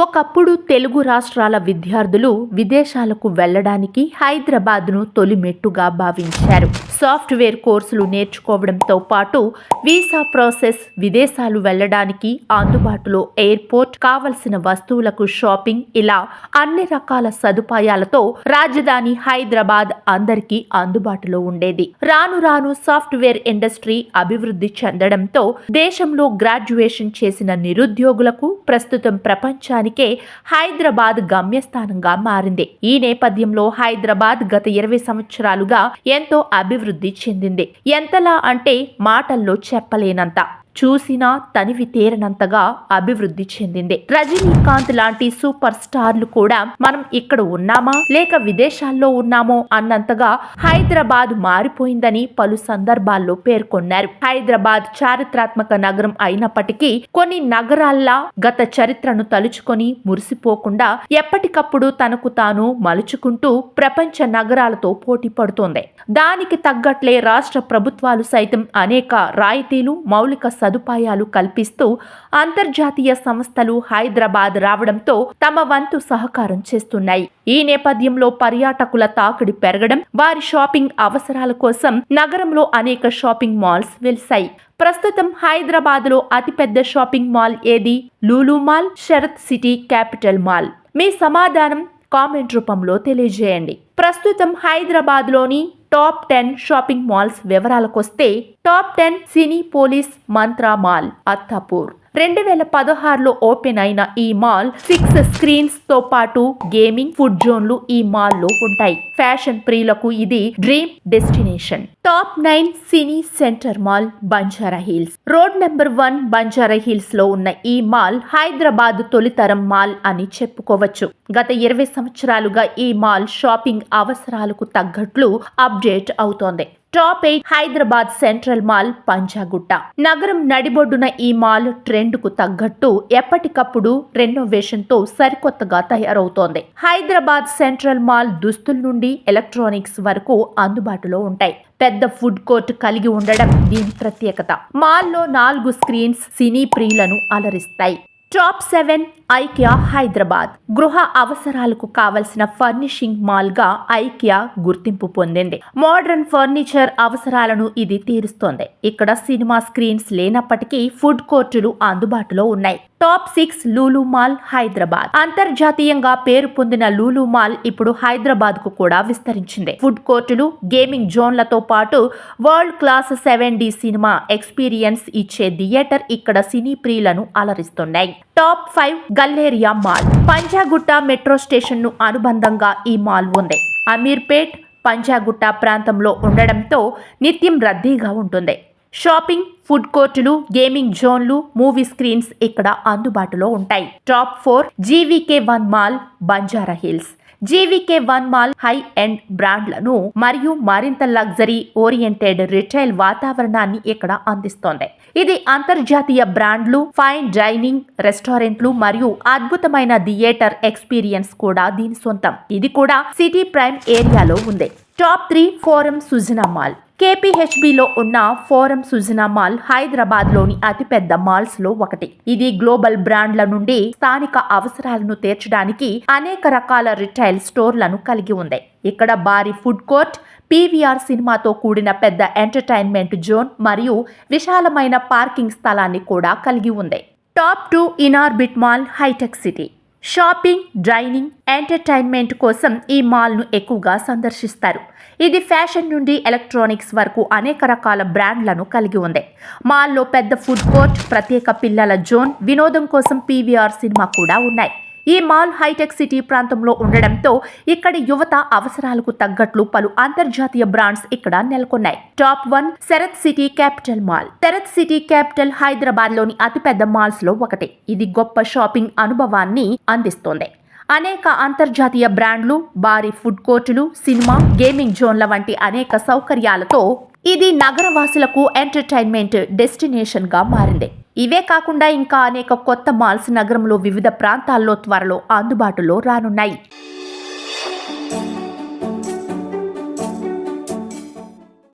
ఒకప్పుడు తెలుగు రాష్ట్రాల విద్యార్థులు విదేశాలకు వెళ్లడానికి హైదరాబాద్ను తొలి మెట్టుగా భావించారు. సాఫ్ట్వేర్ కోర్సులు నేర్చుకోవడంతో పాటు వీసా ప్రాసెస్, విదేశాలు వెళ్లడానికి అందుబాటులో ఎయిర్పోర్ట్, కావలసిన వస్తువులకు షాపింగ్, ఇలా అన్ని రకాల సదుపాయాలతో రాజధాని హైదరాబాద్ అందరికీ అందుబాటులో ఉండేది. రాను రాను సాఫ్ట్వేర్ ఇండస్ట్రీ అభివృద్ధి చెందడంతో దేశంలో గ్రాడ్యుయేషన్ చేసిన నిరుద్యోగులకు ప్రస్తుతం ప్రపంచానికే హైదరాబాద్ గమ్యస్థానంగా మారింది. ఈ నేపథ్యంలో హైదరాబాద్ గత 20 సంవత్సరాలుగా ఎంతో అభివృద్ధి చెందింది. ఎంతలా అంటే మాటల్లో చెప్పలేనంత, చూసినా తనివి తీరనంతగా అభివృద్ధి చెందింది. రజనీకాంత్ లాంటి సూపర్ స్టార్లు కూడా మనం ఇక్కడ ఉన్నామా లేక విదేశాల్లో ఉన్నామో అన్నంతగా హైదరాబాద్ మారిపోయిందని పలు సందర్భాల్లో పేర్కొన్నారు. హైదరాబాద్ చారిత్రాత్మక నగరం అయినప్పటికీ కొన్ని నగరాల్లా గత చరిత్రను తలుచుకొని మురిసిపోకుండా ఎప్పటికప్పుడు తనకు తాను మలుచుకుంటూ ప్రపంచ నగరాలతో పోటీ పడుతోంది. దానికి తగ్గట్లే రాష్ట్ర ప్రభుత్వాలు సైతం అనేక రాయితీలు, మౌలిక సదుపాయాలు కల్పిస్తూ అంతర్జాతీయ సంస్థలు హైదరాబాద్ రావడంతో తమ వంతు సహకారం చేస్తున్నాయి. ఈ నేపథ్యంలో పర్యాటకుల తాకిడి పెరగడం, వారి షాపింగ్ అవసరాల కోసం నగరంలో అనేక షాపింగ్ మాల్స్ వెలిశాయి. ప్రస్తుతం హైదరాబాద్లో అతిపెద్ద షాపింగ్ మాల్ ఏది? Lulu mall, Sarath city capital mall. మీ సమాధానం కామెంట్ రూపంలో తెలియజేయండి. ప్రస్తుతం హైదరాబాద్లోని టాప్ 10 షాపింగ్ మాల్స్ వివరాలకొస్తే top 10 Cinepolis Mantra mall, Attapur. 2016లో ఓపెన్ అయిన ఈ మాల్ 6 స్క్రీన్స్ తో పాటు గేమింగ్, ఫుడ్ జోన్లు ఈ మాల్లో ఉంటాయి. ఫ్యాషన్ ప్రియులకు ఇది dream destination. Top 9 cine centre mall, Banjara Hills. Road number 1 Banjara Hills లో ఉన్న ఈ మాల్ హైదరాబాద్ తొలితరం మాల్ అని చెప్పుకోవచ్చు. గత 20 సంవత్సరాలుగా ఈ మాల్ షాపింగ్ అవసరాలకు తగ్గట్లు అప్డేట్ అవుతోంది. Top 8 Hyderabad central mall, Panjagutta. నగరం నడిబొడ్డున ఈ మాల్ ట్రెండ్ కు తగ్గట్టు ఎప్పటికప్పుడు రెనోవేషన్ తో సరికొత్తగా తయారవుతోంది. హైదరాబాద్ సెంట్రల్ మాల్ దుస్తుల నుండి ఎలక్ట్రానిక్స్ వరకు అందుబాటులో ఉంటాయి. పెద్ద ఫుడ్ కోర్ట్ కలిగి ఉండడం దీని ప్రత్యేకత. మాల్లో 4 స్క్రీన్స్ సినీ ప్రియులను అలరిస్తాయి. Top 7 IKEA Hyderabad. గృహ అవసరాలకు కావలసిన ఫర్నిషింగ్ మాల్ గా ఐకియా గుర్తింపు పొందింది. మోడర్న్ ఫర్నిచర్ అవసరాలను ఇది తీరుస్తోంది. ఇక్కడ సినిమా స్క్రీన్స్ లేనప్పటికీ ఫుడ్ కోర్టులు అందుబాటులో ఉన్నాయి. Top 6 Lulu mall, Hyderabad. అంతర్జాతీయంగా పేరు పొందిన లూలు మాల్ ఇప్పుడు హైదరాబాద్ కు కూడా విస్తరించింది. ఫుడ్ కోర్టులు, గేమింగ్ జోన్లతో పాటు world class 7D cinema experience ఇచ్చే థియేటర్ ఇక్కడ సినీ ప్రియులను అలరిస్తున్నాయి. Top 5 galleria mall. Punjagutta metro station ను అనుబంధంగా ఈ మాల్ ఉంది. అమీర్పేట్, పంజాగుట్ట ప్రాంతంలో ఉండడంతో నిత్యం రద్దీగా ఉంటుంది. షాపింగ్, ఫుడ్ కోర్టులు, గేమింగ్ జోన్లు, మూవీ స్క్రీన్స్ ఇక్కడ అందుబాటులో ఉంటాయి. Top 4 GVK1 mall, Banjara Hills. GVK1 mall high end బ్రాండ్లను మరియు మరింత లగ్జరీ ఓరియంటెడ్ రిటైల్ వాతావరణాన్ని ఇక్కడ అందిస్తోంది. ఇది అంతర్జాతీయ బ్రాండ్లు, ఫైన్ డైనింగ్, రెస్టారెంట్లు మరియు అద్భుతమైన థియేటర్ ఎక్స్పీరియన్స్ కూడా దీని సొంతం. ఇది కూడా సిటీ ప్రైమ్ ఏరియాలో ఉంది. Top 3 forum Sujana mall. KPHBలో ఉన్న ఫోరం సుజనా మాల్ హైదరాబాద్లోని అతిపెద్ద మాల్స్ లో ఒకటి. ఇది గ్లోబల్ బ్రాండ్ల నుండి స్థానిక అవసరాలను తీర్చడానికి అనేక రకాల రిటైల్ స్టోర్లను కలిగి ఉంది. ఇక్కడ భారీ ఫుడ్ కోర్ట్, PVR సినిమాతో కూడిన పెద్ద ఎంటర్టైన్మెంట్ జోన్ మరియు విశాలమైన పార్కింగ్ స్థలాన్ని కూడా కలిగి ఉంది. టాప్ 2 ఇనార్బిట్ మాల్, హైటెక్ సిటీ. షాపింగ్, డైనింగ్, ఎంటర్టైన్మెంట్ కోసం ఈ మాల్ను ఎక్కువగా సందర్శిస్తారు. ఇది ఫ్యాషన్ నుండి ఎలక్ట్రానిక్స్ వరకు అనేక రకాల బ్రాండ్లను కలిగి ఉంది. మాల్లో పెద్ద ఫుడ్ కోర్ట్, ప్రత్యేక పిల్లల జోన్, వినోదం కోసం PVR సినిమా కూడా ఉన్నాయి. ఈ మాల్ హైటెక్ సిటీ ప్రాంతంలో ఉండడంతో ఇక్కడి యువత అవసరాలకు తగ్గట్లు పలు అంతర్జాతీయ బ్రాండ్స్ ఇక్కడ నెలకొన్నాయి. Top 1 Sarath city capital Mall. Sarath city Capital Hyderabad లోని అతిపెద్ద మాల్స్ లో ఒకటి. ఇది గొప్ప షాపింగ్ అనుభవాన్ని అందిస్తోంది. అనేక అంతర్జాతీయ బ్రాండ్లు, భారీ ఫుడ్ కోర్టులు, సినిమా, గేమింగ్ జోన్ల వంటి అనేక సౌకర్యాలతో ఇది నగరవాసులకు ఎంటర్టైన్మెంట్ డెస్టినేషన్ గా మారింది. ఇవే కాకుండా ఇంకా అనేక కొత్త మాల్స్ నగరంలో వివిధ ప్రాంతాల్లో త్వరలో అందుబాటులో రానున్నాయి.